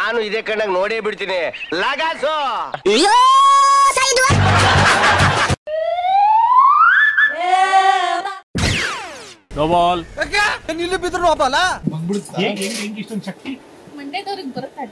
ನಾನು ಇದೇ ಕಣ್ಣಾಗ ನೋಡೇ ಬಿಡ್ತೀನಿ ಲಗಾಸು. ಡಬಲ್ ಇಲ್ಲಿ ಬಿದ್ರು ನೋಬಲ್ಲ ಇಷ್ಟೊಂದು ಶಕ್ತಿ ಮಂಡ್ಯದವ್ರಿಗೆ ಬರುತ್ತೆ.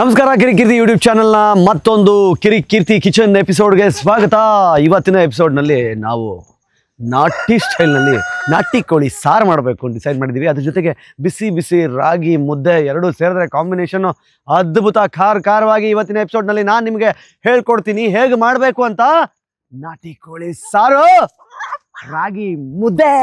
ನಮಸ್ಕಾರ, ಕಿರಿಕೀರ್ತಿ ಯೂಟ್ಯೂಬ್ ಚಾನಲ್ನ ಮತ್ತೊಂದು ಕಿರಿಕೀರ್ತಿ ಕಿಚನ್ ಎಪಿಸೋಡ್ಗೆ ಸ್ವಾಗತ. ಇವತ್ತಿನ ಎಪಿಸೋಡ್ನಲ್ಲಿ ನಾವು ನಾಟಿ ಸ್ಟೈಲ್ನಲ್ಲಿ ನಾಟಿ ಕೋಳಿ ಸಾರು ಮಾಡಬೇಕು ಡಿಸೈಡ್ ಮಾಡಿದ್ದೀವಿ. ಅದ್ರ ಜೊತೆಗೆ ಬಿಸಿ ಬಿಸಿ ರಾಗಿ ಮುದ್ದೆ ಎರಡು ಸೇರಿದ್ರೆ ಕಾಂಬಿನೇಷನ್ನು ಅದ್ಭುತ ಖಾರವಾಗಿ ಇವತ್ತಿನ ಎಪಿಸೋಡ್ನಲ್ಲಿ ನಾನು ನಿಮಗೆ ಹೇಳ್ಕೊಡ್ತೀನಿ ಹೇಗೆ ಮಾಡಬೇಕು ಅಂತ. ನಾಟಿ ಕೋಳಿ ಸಾರು, ರಾಗಿ ಮುದ್ದೆ.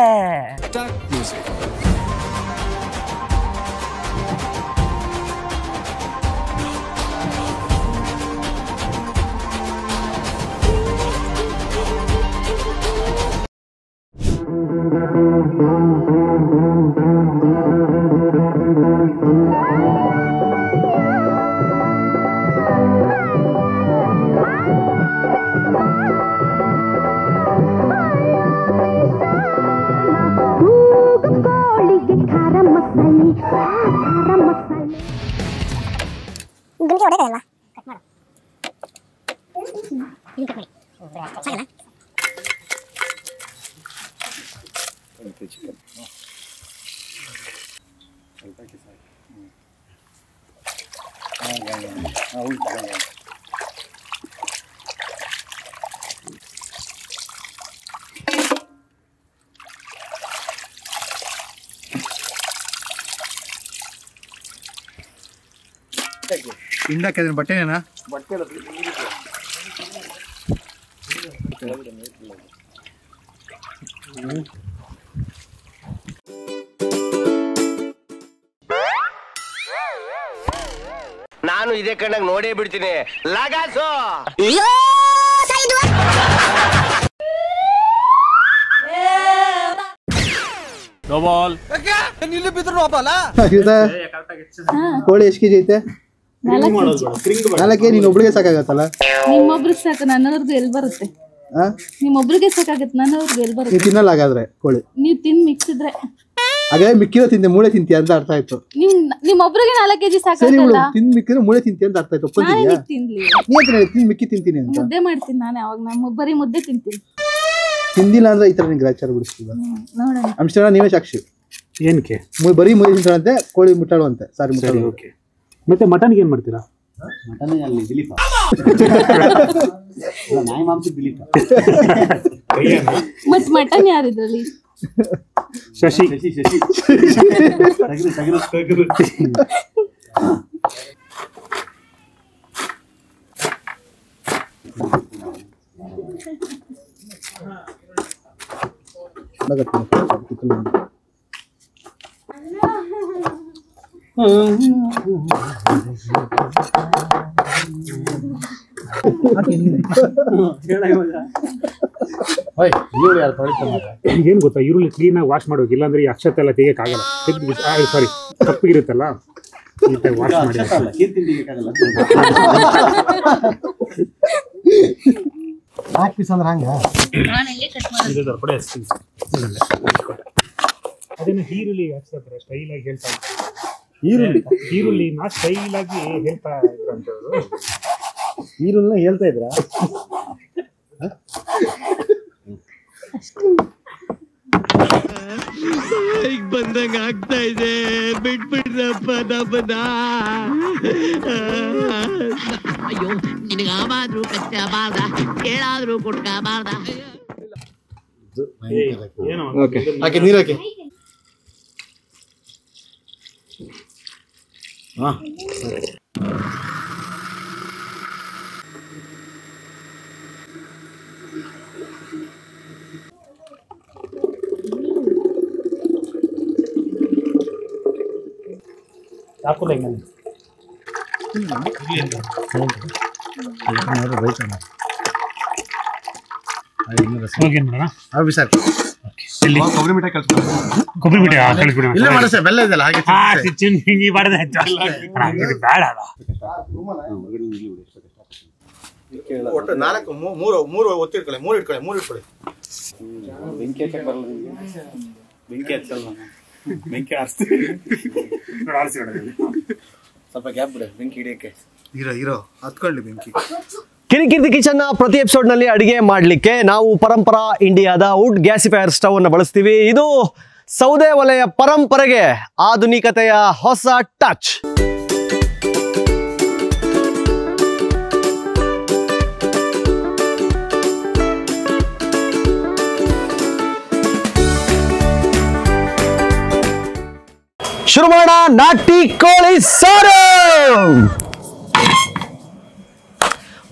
ಹಿಂಡಕ್ಕೆ ಬಟ್ಟೆನೇನಾ? ನಾನು ಇದೇ ಕಣ್ಣಾಗ ನೋಡೇ ಬಿಡ್ತೀನಿ ಲಗಾಸು. ಡಬಲ್ ಇಲ್ಲಿ ಬಿದ್ರು ನೋಬಲ್ಲ. ಕೋಳಿ ಎಷ್ಟು ಕೆಜಿ ಐತೆ? 4 ನೀನು ಒಬ್ಳಿಗೆ ಸಾಕಾಗತ್ತಲ್ಲ? ನಿಮ್ಮೊಬ್ರಿಗೆ ಸಾಕು, ನನ್ನವ್ರದ್ದು ಎಲ್ಲಿ ಬರುತ್ತೆ? ನಿಮ್ಮೊಬ್ರಿಗೆ ಸಾಕಾಗತ್ತೆ, ನನ್ನವ್ರದ್ದು ಎಲ್ಲಿ ಬರುತ್ತೆ? ನೀನು ತಿನ್ನಲ್ಲ ಹಾಗಾದ್ರೆ ಕೋಳಿ? ನೀವು ತಿಂದು ಮಿಕ್ಸಿದ್ರೆ ಹಾಗಾದ್ರೆ ಮಿಕ್ಕಿರೋ ತಿಂದೆ ಮೂಳೆ ತಿಂತೀಯ ಅಂತ ಅರ್ಥ ಆಯ್ತು. ನಿಮ್ಮೊಬ್ರಿಗೆ 4 kg ಸರಿ, ಸಾಕಾಗಲ್ಲ. ತಿಂದು ಮಿಕ್ಕಿದ್ರೆ ಮೂಳೆ ತಿಂತೀಯ ಅಂತ ಅರ್ಥ ಆಯ್ತು. ಒಪ್ಕೊಂಡಿದ್ಯಾ? ತಿನ್ಲಿ, ತಿಂದು ಮಿಕ್ಕಿ ತಿಂತೀನಿ ಅಂತ. ಮುದ್ದೆ ಮಾಡ್ತೀನಿ ನಾನು. ಯಾವಾಗ ನಮ್ಮ ಬರೀ ಮುದ್ದೆ ತಿಂತೀನಿ. ತಿಂದಿಲ್ಲ ಅಂದ್ರೆ ಈ ತರ ನಿಂಗೆ ಗ್ರಾಚಾರ ಬಿಡಿಸ್ತೀವ. ನೋಡೋಣ. ಅಂಶನ ನೀವೇ ಸಾಕ್ಷಿ. ಏನಕ್ಕೆ? ಬರೀ ಮುದ್ದೆ ತಿಂತಾಳಂತೆ, ಕೋಳಿ ಮುಟ್ಟಾಳುವಂತೆ. ಸಾರಿ ಮುಟ್ಟಾಳು. ಓಕೆ. ಮತ್ತೆ ಮಟನ್ಗೆ ಏನ್ ಮಾಡ್ತೀರಾ? ಮಟನ್ ಅಲ್ಲಿ ದಿಲೀಪ ನಾಯಿ ಮಾಂಸ ದಿಲೀಪ. ಮತ್ ಮಟನ್ ಯಾರಿದ್ರಲ್ಲಿ? ಶಶಿ. ಏನ್ ಗೊತ್ತಾ, ಈರುಳ್ಳಿ ಕ್ಲೀನ್ ಆಗಿ ವಾಶ್ ಮಾಡ್ಬೇಕು, ಇಲ್ಲಾಂದ್ರೆ ಈ ಅಕ್ಷತೆ ಎಲ್ಲ ತೆಗಿಯಕ್ಕಾಗಲ್ಲ. ಸಾರಿ, ತಪ್ಪಿಗಿರುತ್ತಲ್ಲ, ವಾಶ್ ಮಾಡಿ. ಅದೇನು ಈರುಳ್ಳಿ ಹಾಕ್ತಾರೆ ಸ್ಟೈಲ್ ಆಗಿ ಹೇಳ್ತಾ ಈರುಳ್ಳಿನ ಸ್ಟೈಲ್ ಆಗಿ ಹೇಳ್ತಾ ಇದ್ರಂತವ್ರು. ಈರುಳ್ಳಿನ ಹೇಳ್ತಾ ಇದ್ರ? ಬಂದಂಗ ಆಗ್ತಾ ಇದೆ, ಬಿಟ್ಬಿಡ್ರಪ್ಪ ನಮ್ಮನ್ನ. ಅಯ್ಯೋ, ನಿನಗಾದ್ರೂ ಕಚ್ಚಬಾರ್ದ, ಕೇಳಾದ್ರೂ ಕೊಟ್ಕಬಾರ್ದ. ಹಾಕಿ ನೀರು ಹಾಕಿ. ಚಾಕುಲ ಹೆಂಗ ಹೋಗಿ ಏನ್ ಮಾಡೋಣ? ಸರ್ ಎಲ್ಲಿ? ಕೊಬ್ಬರಿ ಮಿಠಾಯಿ ಕಳ್ಸ್ಕೊಡಿ. ಕೊಬ್ಬರಿ ಮಿಠಾಯಿ ಕಳಿಸ್ಬಿಡಿ. ಇಲ್ಲೇ ಮಾಡಿ ಸರ್, ಬೆಲ್ಲ ಇದೆಯಲ್ಲ ಹಾಗೆ ಹಿಂಗಿ ಮಾಡಿದ್ರೆ ಬೇಡ ಅಲ್ಲ. ಒಟ್ಟು 4 3 ಒತ್ತಿಟ್ಕೊಳ್ಳಿ, 3 ಇಟ್ಕೊಳ್ಳಿ. ಸ್ವಲ್ಪ ಗ್ಯಾಪ್ ಬಿಡಿ ಬೆಂಕಿ ಹಿಡಿಯಕ್ಕೆ. ಇರೋ ಹತ್ಕೊಳ್ಳಿ ಬೆಂಕಿ. ಕಿರಿಕಿರ್ತಿ ಕಿಚನ್ನ ಪ್ರತಿ ಎಪಿಸೋಡ್ನಲ್ಲಿ ಅಡಿಗೆ ಮಾಡಲಿಕ್ಕೆ ನಾವು ಪರಂಪರಾ ಇಂಡಿಯಾದ ವುಡ್ ಗ್ಯಾಸಿಫೈಯರ್ ಸ್ಟವ್ ಅನ್ನು ಬಳಸ್ತೀವಿ. ಇದು ಸೌದೆ ಒಲೆಯ ಪರಂಪರೆಗೆ ಆಧುನಿಕತೆಯ ಹೊಸ ಟಚ್. ಶುರು ಮಾಡೋಣ ನಾಟಿ ಕೋಳಿ ಸಾರು.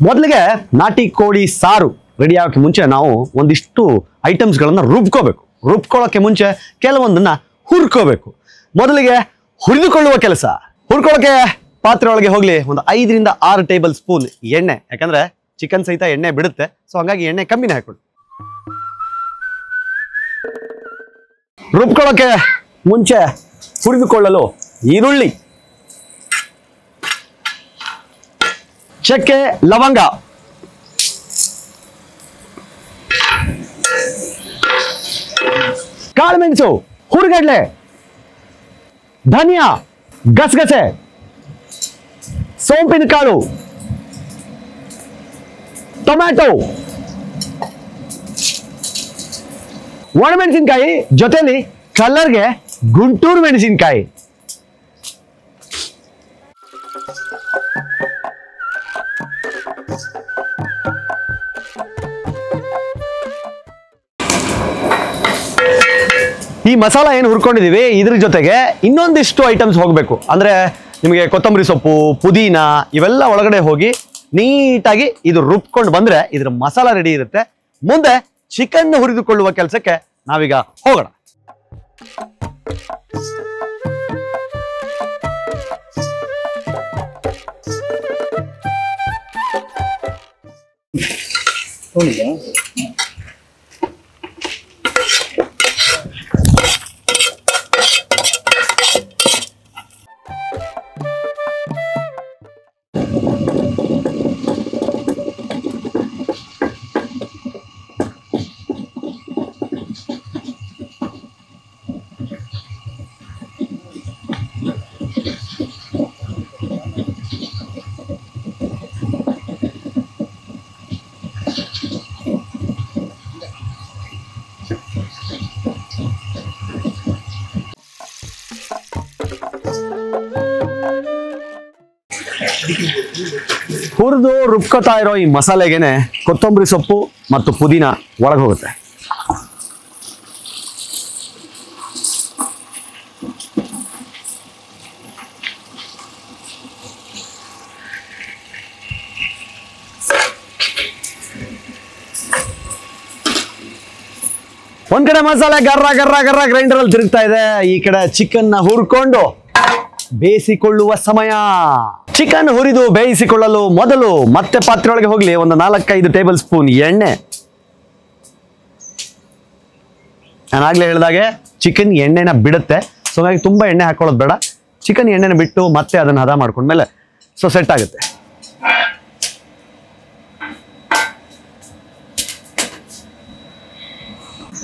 ಮೊದಲಿಗೆ ನಾಟಿ ಕೋಳಿ ಸಾರು ರೆಡಿ ಆಗೋಕ್ಕೆ ಮುಂಚೆ ನಾವು ಒಂದಿಷ್ಟು ಐಟಮ್ಸ್ಗಳನ್ನು ರುಬ್ಕೊಳ್ಳೋಕ್ಕೆ ಮುಂಚೆ ಕೆಲವೊಂದನ್ನು ಹುರ್ಕೋಬೇಕು. ಮೊದಲಿಗೆ ಹುರಿದುಕೊಳ್ಳುವ ಕೆಲಸ. ಹುರ್ಕೊಳ್ಳೋಕ್ಕೆ ಪಾತ್ರೆ ಒಳಗೆ ಹೋಗಲಿ ಒಂದು 5 ರಿಂದ 6 ಟೇಬಲ್ ಸ್ಪೂನ್ ಎಣ್ಣೆ, ಯಾಕಂದರೆ ಚಿಕನ್ ಸಹಿತ ಎಣ್ಣೆ ಬಿಡುತ್ತೆ, ಸೊ ಹಂಗಾಗಿ ಎಣ್ಣೆ ಕಮ್ಮಿನೇ ಹಾಕೊಳ್ಳಿ. ರುಬ್ಕೊಳ್ಳೋಕ್ಕೆ ಮುಂಚೆ ಹುರಿದುಕೊಳ್ಳಲು ಈರುಳ್ಳಿ, ಚಕ್ಕೆ, ಲವಂಗ, ಕಾಳುಮೆಣಸು, ಹುರಿಗಡ್ಲೆ, ಧನಿಯಾ, ಗಸಗಸೆ, ಸೋಂಪಿನ ಕಾಳು, ಟೊಮ್ಯಾಟೊ, ಒಣಮೆಣಸಿನಕಾಯಿ, ಜೊತೆಲಿ ಕಲರ್ಗೆ ಗುಂಟೂರು ಮೆಣಸಿನಕಾಯಿ. ಈ ಮಸಾಲ ಏನು ಹುರ್ಕೊಂಡಿದೀವಿ ಇದ್ರ ಜೊತೆಗೆ ಇನ್ನೊಂದಿಷ್ಟು ಐಟಮ್ಸ್ ಹೋಗಬೇಕು. ಅಂದ್ರೆ ನಿಮಗೆ ಕೊತ್ತಂಬರಿ ಸೊಪ್ಪು, ಪುದೀನ ಇವೆಲ್ಲ ಒಳಗಡೆ ಹೋಗಿ ನೀಟಾಗಿ ಇದು ರುಬ್ಕೊಂಡು ಬಂದ್ರೆ ಇದ್ರ ಮಸಾಲ ರೆಡಿ ಇರುತ್ತೆ. ಮುಂದೆ ಚಿಕನ್ ಹುರಿದುಕೊಳ್ಳುವ ಕೆಲಸಕ್ಕೆ ನಾವೀಗ ಹೋಗೋಣ. ಹುರಿದು ರುಬ್ಕೋತಾ ಇರೋ ಈ ಮಸಾಲೆಗೆನೆ ಕೊತ್ತಂಬರಿ ಸೊಪ್ಪು ಮತ್ತು ಪುದೀನ ಒಳಗೆ ಹೋಗುತ್ತೆ. ಒಂದ್ ಕಡೆ ಮಸಾಲೆ ಗರ್ರ ಗರ್ರ ಗರ್ರ ಗ್ರೈಂಡರ್ ಅಲ್ಲಿ ತಿರುಗ್ತಾ ಇದೆ, ಈ ಕಡೆ ಚಿಕನ್ ನ ಹುರ್ಕೊಂಡು ಬೇಯಿಸಿಕೊಳ್ಳುವ ಸಮಯ. ಚಿಕನ್ ಹುರಿದು ಬೇಯಿಸಿಕೊಳ್ಳಲು ಮೊದಲು ಮತ್ತೆ ಪಾತ್ರೆ ಒಳಗೆ ಹೋಗ್ಲಿ ಒಂದು 4-5 ಟೇಬಲ್ ಸ್ಪೂನ್ ಎಣ್ಣೆ. ನಾನಾಗ್ಲೇ ಹೇಳಿದಾಗೆ ಚಿಕನ್ ಎಣ್ಣೆನ ಬಿಡುತ್ತೆ, ಸೊ ಹಾಗಾಗಿ ತುಂಬಾ ಎಣ್ಣೆ ಹಾಕೊಳ್ಳೋದು ಬೇಡ. ಚಿಕನ್ ಎಣ್ಣೆನ ಬಿಟ್ಟು ಮತ್ತೆ ಅದನ್ನ ಹದ ಮಾಡ್ಕೊಂಡ್ಮೇಲೆ ಸೊ ಸೆಟ್ ಆಗುತ್ತೆ.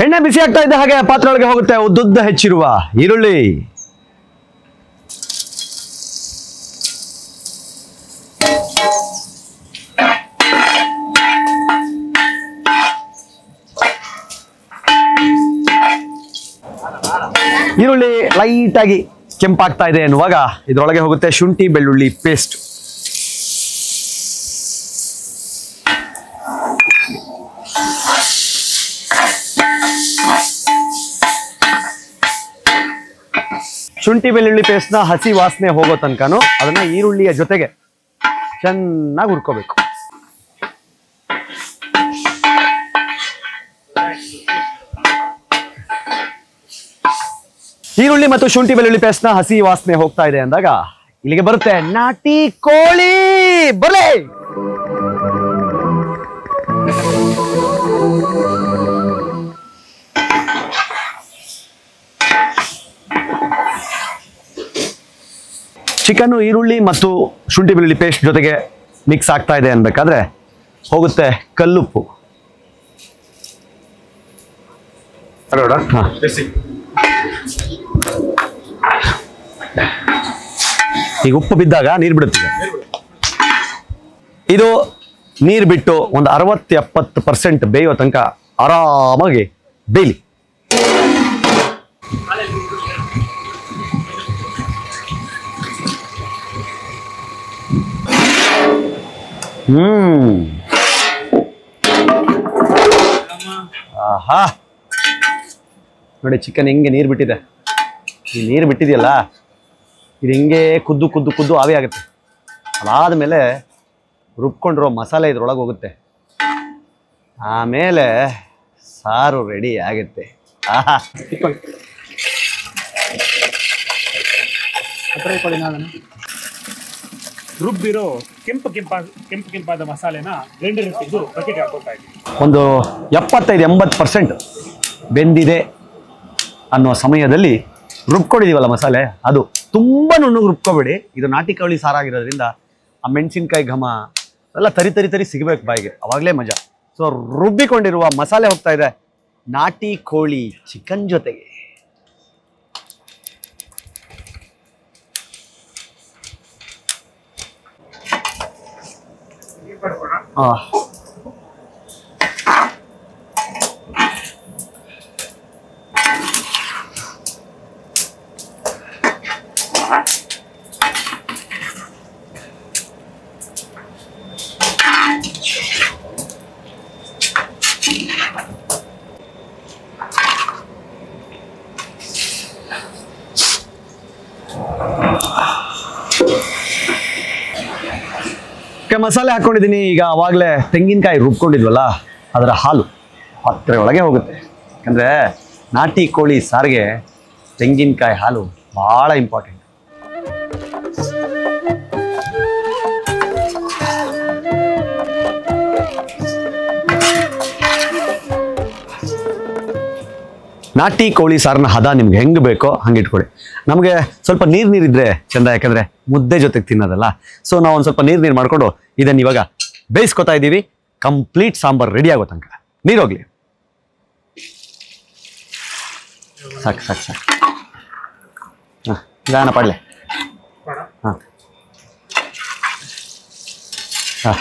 ಎಣ್ಣೆ ಬಿಸಿ ಆಗ್ತಾ ಇದ್ದ ಹಾಗೆ ಪಾತ್ರೆ ಒಳಗೆ ಹೋಗುತ್ತೆ ಉದ್ದುದ್ದ ಹೆಚ್ಚಿರುವ ಈರುಳ್ಳಿ, ಈರುಳ್ಳಿ ಲೈಟ್ ಆಗಿ ಕೆಂಪಾಗ್ತಾ ಇದೆ ಎನ್ನುವಾಗ ಇದರೊಳಗೆ ಹೋಗುತ್ತೆ ಶುಂಠಿ ಬೆಳ್ಳುಳ್ಳಿ ಪೇಸ್ಟ್. ಶುಂಠಿ ಬೆಳ್ಳುಳ್ಳಿ ಪೇಸ್ಟ್ನ ಹಸಿ ವಾಸನೆ ಹೋಗೋ ತನಕನೂ ಅದನ್ನ ಈರುಳ್ಳಿಯ ಜೊತೆಗೆ ಚೆನ್ನಾಗಿ ಹುರ್ಕೋಬೇಕು. ಈರುಳ್ಳಿ ಮತ್ತು ಶುಂಠಿ ಬೆಳ್ಳುಳ್ಳಿ ಪೇಸ್ಟ್ನ ಹಸಿ ವಾಸನೆ ಹೋಗ್ತಾ ಇದೆ ಅಂದಾಗ ಇಲ್ಲಿಗೆ ಬರುತ್ತೆ ನಾಟಿ ಕೋಳಿ. ಬರಲೇ ಚಿಕನ್, ಈರುಳ್ಳಿ ಮತ್ತು ಶುಂಠಿ ಬೆಳ್ಳುಳ್ಳಿ ಪೇಸ್ಟ್ ಜೊತೆಗೆ ಮಿಕ್ಸ್ ಆಗ್ತಾ ಇದೆ ಅನ್ಬೇಕಾದ್ರೆ ಹೋಗುತ್ತೆ ಕಲ್ಲುಪ್ಪು. ಈಗ ಉಪ್ಪು ಬಿದ್ದಾಗ ನೀರು ಬಿಡುತ್ತೆ. ಇದು ನೀರು ಬಿಟ್ಟು ಒಂದು 60-70% ಬೇಯೋ ತನಕ ಆರಾಮಾಗಿ ಬೇಯಲಿ. ಆಹಾ ನೋಡಿ ಚಿಕನ್ ಹೆಂಗೆ ನೀರು ಬಿಟ್ಟಿದೆ. ಈ ನೀರು ಬಿಟ್ಟಿದೆಯಲ್ಲ ಇದು ಹಿಂಗೆ ಕುದ್ದು ಕುದ್ದು ಕುದ್ದು ಆವಿ ಆಗುತ್ತೆ. ಅದಾದಮೇಲೆ ರುಬ್ಕೊಂಡಿರೋ ಮಸಾಲೆ ಇದ್ರೊಳಗೆ ಹೋಗುತ್ತೆ. ಆಮೇಲೆ ಸಾರು ರೆಡಿ ಆಗುತ್ತೆ. ಆಹಾ ರುಬ್ಬಿರೋ ಕೆಂಪಾದ ಮಸಾಲೆನ ಗ್ರೈಂಡರ್ ಇಟ್ಟಿದ್ದು ಬಕೆಟ್ ಹಾಕೋತಾ ಇದ್ದೀವಿ. ಒಂದು 75-80% ಬೆಂದಿದೆ ಅನ್ನೋ ಸಮಯದಲ್ಲಿ ರುಬ್ಕೊಂಡಿದೀವಲ್ಲ ಮಸಾಲೆ, ಅದು ತುಂಬ ನುಣ್ಣಗೆ ರುಬ್ಕೋಬೇಡಿ. ಇದು ನಾಟಿ ಕೋಳಿ ಸಾರಾಗಿರೋದ್ರಿಂದ ಆ ಮೆಣಸಿನ್ಕಾಯಿ ಘಮ ಎಲ್ಲ ತರಿ ಸಿಗಬೇಕು ಬಾಯಿಗೆ, ಅವಾಗಲೇ ಮಜಾ. ಸೊ ರುಬ್ಬಿಕೊಂಡಿರುವ ಮಸಾಲೆ ಹೋಗ್ತಾ ಇದೆ ನಾಟಿ ಕೋಳಿ ಚಿಕನ್ ಜೊತೆಗೆ. ಮಸಾಲೆ ಹಾಕೊಂಡಿದ್ದೀನಿ. ಈಗ ಅವಾಗಲೇ ತೆಂಗಿನಕಾಯಿ ರುಬ್ಕೊಂಡಿದ್ವಲ್ಲ ಅದರ ಹಾಲು ಪಾತ್ರೆ ಒಳಗೆ ಹೋಗುತ್ತೆ. ಯಾಕಂದರೆ ನಾಟಿ ಕೋಳಿ ಸಾರಿಗೆ ತೆಂಗಿನಕಾಯಿ ಹಾಲು ಭಾಳ ಇಂಪಾರ್ಟೆಂಟ್. ನಾಟಿ ಕೋಳಿ ಸಾರನ್ನ ಹದ ನಿಮ್ಗೆ ಹೆಂಗೆ ಬೇಕೋ ಹಂಗೆ ಇಟ್ಕೊಳ್ಳಿ. ನಮಗೆ ಸ್ವಲ್ಪ ನೀರಿದ್ರೆ ಚೆಂದ, ಯಾಕಂದರೆ ಮುದ್ದೆ ಜೊತೆಗೆ ತಿನ್ನೋದಲ್ಲ. ಸೊ ನಾವು ಒಂದು ಸ್ವಲ್ಪ ನೀರು ಮಾಡಿಕೊಂಡು ಇದನ್ನು ಇವಾಗ ಬೇಯಿಸ್ಕೊತಾ ಇದ್ದೀವಿ. ಕಂಪ್ಲೀಟ್ ಸಾಂಬಾರು ರೆಡಿ ಆಗೋ ತನಕ ನೀರು ಹೋಗ್ಲಿ. ಸಾಕು ಸಾಕು ಸಾಕು. ಹಾಂ ಗಾನ ಪಡಲೆ. ಹಾಂ ಹಾಂ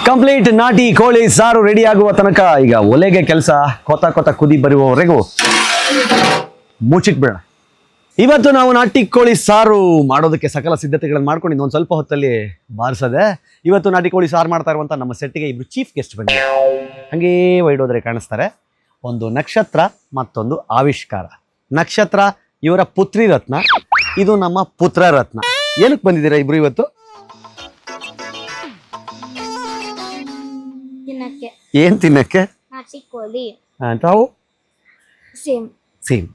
ಕಂಪ್ಲೀಟ್ ನಾಟಿ ಕೋಳಿ ಸಾರು ರೆಡಿ ಆಗುವ ತನಕ ಈಗ ಒಲೆಗೆ ಕೆಲಸ ಕೊತ ಕುದಿ ಬರುವವರೆಗೂ ಮುಚ್ಚಿಟ್ಬಿಡೋಣ. ಇವತ್ತು ನಾವು ನಾಟಿ ಕೋಳಿ ಸಾರು ಮಾಡೋದಕ್ಕೆ ಸಕಲ ಸಿದ್ಧತೆಗಳನ್ನು ಮಾಡ್ಕೊಂಡು ಇನ್ನೊಂದು ಸ್ವಲ್ಪ ಹೊತ್ತಲ್ಲಿ ಬಾರಿಸದೆ. ಇವತ್ತು ನಾಟಿ ಕೋಳಿ ಸಾರು ಮಾಡ್ತಾ ಇರುವಂಥ ನಮ್ಮ ಸೆಟ್ಟಿಗೆ ಇಬ್ರು ಚೀಫ್ ಗೆಸ್ಟ್ ಬಂದಿದ್ದಾರೆ. ಹಾಗೇ ವೈಡೋದ್ರೆ ಕಾಣಿಸ್ತಾರೆ. ಒಂದು ನಕ್ಷತ್ರ, ಮತ್ತೊಂದು ಆವಿಷ್ಕಾರ. ನಕ್ಷತ್ರ ಇವರ ಪುತ್ರಿ ರತ್ನ, ಇದು ನಮ್ಮ ಪುತ್ರ ರತ್ನ. ಏನಕ್ಕೆ ಬಂದಿದ್ದೀರಾ ಇಬ್ರು ಇವತ್ತು? ಏನ್ ತಿನ್ನಕ್ಕೆ? ನಾಟಿ ಕೋಳಿ. ತಾವು ಸೇಮ್ ಸೇಮ್.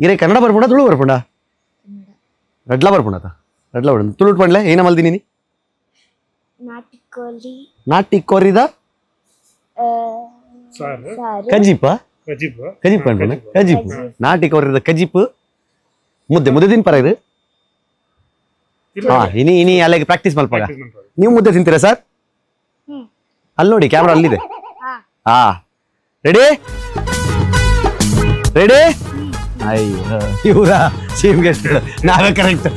ಇರೇ ಕನ್ನಡ ಬರ್ಪುಂಡ ತುಳು ಬರ್ಪುಂಡ? ರಡ್ಲ ಬರ್ಪುಂಡತ ರಡ್ಲ ಬರ್ಪುಂಡ ತುಳು ಪಂಡ್ಲೆ ಏನ ಮಲ್ದಿ ನೀನಿ? ನಾಟಿ ಕೋಳಿ ನಾಟಿ ಕೋರಿದ ಕಜಿಪ ಕಜಿಪ್ ಅನ್ಕೊಂಡ ಕಜಿಪ್. ನಾಟಿ ಕೋರಿದ ಕಜಿಪ್ ಮುದ್ದೆ ಮುದ್ದೆ ತಿನ್ಪಾರ ಇದು. ಹಾ ಇನಿ ಅಲ್ಲಿಗೆ ಪ್ರಾಕ್ಟೀಸ್ ಮಲ್ಪಾಗ. ನೀವು ಮುದ್ದೆ ತಿಂತೀರಾ ಸರ್? ಅಲ್ಲಿ ನೋಡಿ ಕ್ಯಾಮ್ರಾ ಅಲ್ಲಿದೆ. ಹಾ ರೆಡಿ ರೆಡಿ. ಅಯ್ಯೋ ಇವರ ಚೀಫ್ ಗೆಸ್ಟ್ ನಾವೇ ಕರೆಕ್ಟ್.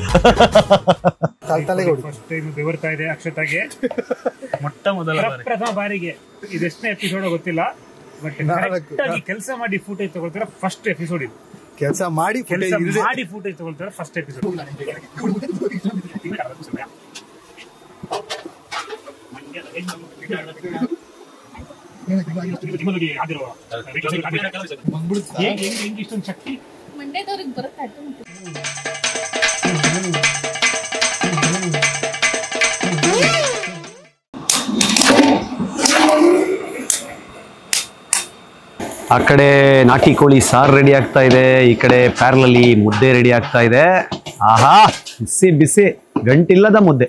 ಫಸ್ಟ್ ಟೈಮ್ ಬೆವರ್ತಾ ಇದೆ ಅಕ್ಷತಾಗೆ. ಮೊಟ್ಟ ಮೊದಲ ಪ್ರಥಮ ಬಾರಿಗೆ. ಇದೆಷ್ಟನೇ ಎಪಿಸೋಡ್ ಗೊತ್ತಿಲ್ಲ, ಬಟ್ ಕೆಲಸ ಮಾಡಿ ಫೂಟೇಜ್ ತಗೊಳ್ತಾರೆ. ಫಸ್ಟ್ ಎಪಿಸೋಡ್ ಇದು. ಕೆಲಸ ಮಾಡಿ ಫೂಟೇಜ್ ತಗೊಳ್ತಾರೆ ಫಸ್ಟ್ ಎಪಿಸೋಡ್. ಇಷ್ಟೊಂದು ಶಕ್ತಿ ಮಂಡ್ಯದವ್ರಿಗೆ ಬರುತ್ತೆ. ಆ ಕಡೆ ನಾಟಿ ಕೋಳಿ ಸಾರು ರೆಡಿ ಆಗ್ತಾ ಇದೆ, ಈ ಕಡೆ ಪ್ಯಾರಲಲ್ಲಿ ಮುದ್ದೆ ರೆಡಿ ಆಗ್ತಾ ಇದೆ. ಆಹಾ, ಬಿಸಿ ಬಿಸಿ ಗಂಟಿಲ್ಲದ ಮುದ್ದೆ.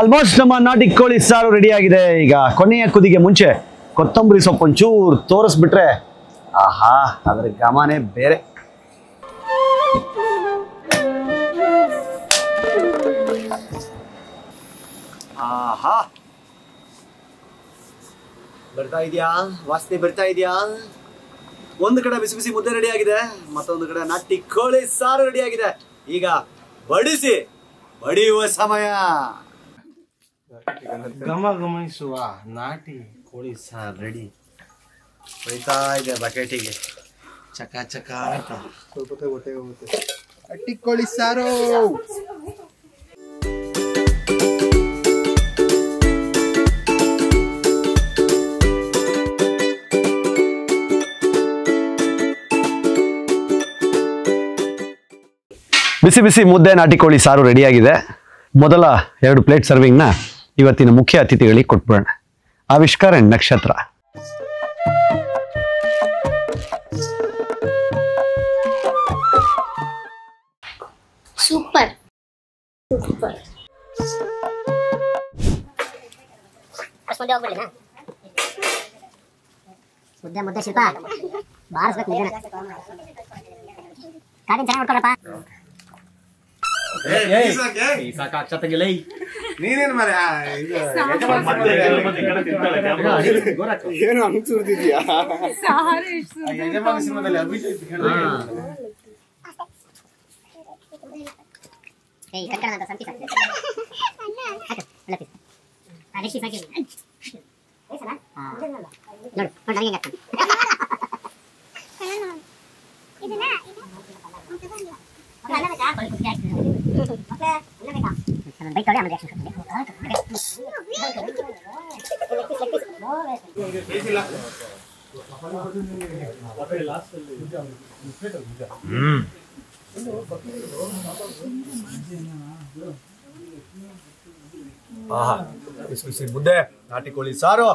ಆಲ್ಮೋಸ್ಟ್ ನಮ್ಮ ನಾಟಿ ಕೋಳಿ ಸಾರು ರೆಡಿ ಆಗಿದೆ. ಈಗ ಕೊನೆಯ ಕುದಿಗೆ ಮುಂಚೆ ಕೊತ್ತಂಬರಿ ಸೊಪ್ಪು ಒಂಚೂರು ತೋರಿಸ್ಬಿಟ್ರೆ ಆಹಾ, ಅದ್ರ ಘಮನೇ ಬೇರೆ. ಆಹಾ, ಬರ್ತಾ ಇದೆಯಾ? ವಾಸನೆ ಬರ್ತಾ ಇದೆಯಾ? ಒಂದು ಕಡೆ ಬಿಸಿ ಬಿಸಿ ಮುದ್ದೆ ರೆಡಿ ಆಗಿದೆ, ಮತ್ತೊಂದು ಕಡೆ ನಾಟಿ ಕೋಳಿ ಸಾರು ರೆಡಿ ಆಗಿದೆ. ಈಗ ಬಡಿಸಿ ಬಡಿಯುವ ಸಮಯ. ಗಮನಿಸುವ ನಾಟಿ ಕೋಳಿ ಸಾರು ರೆಡಿ. ಬೈತಾ ಇದೆ ಬಕೆಟಿಗೆ. ಚಕ ಚಕ ಅಂತ ಸ್ವಲ್ಪ ಹೊಟ್ಟೆಗೆ ಹೋಗುತ್ತೆ. ಅಟ್ಟಿ ಕೋಳಿ ಸಾರು. ಬಿಸಿ ಬಿಸಿ ಮುದ್ದೆ ನಾಟಿ ಕೋಳಿ ಸಾರು ರೆಡಿಯಾಗಿದೆ. ಮೊದಲ 2 ಪ್ಲೇಟ್ ಸರ್ವಿಂಗ್ನ ಇವತ್ತಿನ ಮುಖ್ಯ ಅತಿಥಿಗಳಿಗೆ ಕೊಟ್ಬಿಡೋಣ. ಆವಿಷ್ಕಾರ ನಕ್ಷತ್ರ. Super super. ಮುದ್ದೆ ಮುದ್ದೆ ಶಿಲ್ಪ ಬಾರಿಸ್ಬೇಕು ಮುದ್ದೆನ. ಕಾಡಿನ ಚೆನ್ನಾಗಿ ನೋಡ್ಕೊಳಪ್ಪ. ನೀನೇನು ಮರ ಏನು ಹಂಗ್ ಸುರ್ದಿದ್ಯಾ? ಯಜಮಾನ ಸಿನಿಮಾದಲ್ಲಿ ಅಭಿಷೇಕ್ ಕಟ್ಕಣಂತ ಸಂತಿ ಹಾಕು ನೋಡು ನನಗೆ ಹಾಕ್ತಾನೆ. ಬೈಕ್ ತೊಳೆ ಆಮೇಲೆ ಆಹಾ, ಬಿಸಿ ಬಿಸಿ ಮುದ್ದೆ ನಾಟಿ ಕೋಳಿ ಸಾರು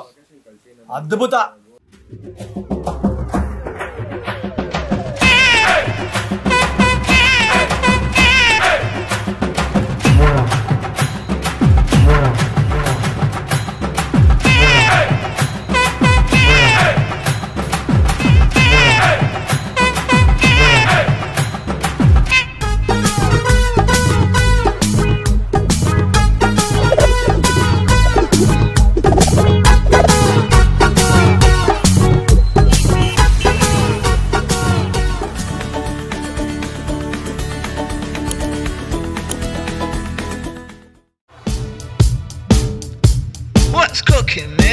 ಅದ್ಭುತ. What's cooking?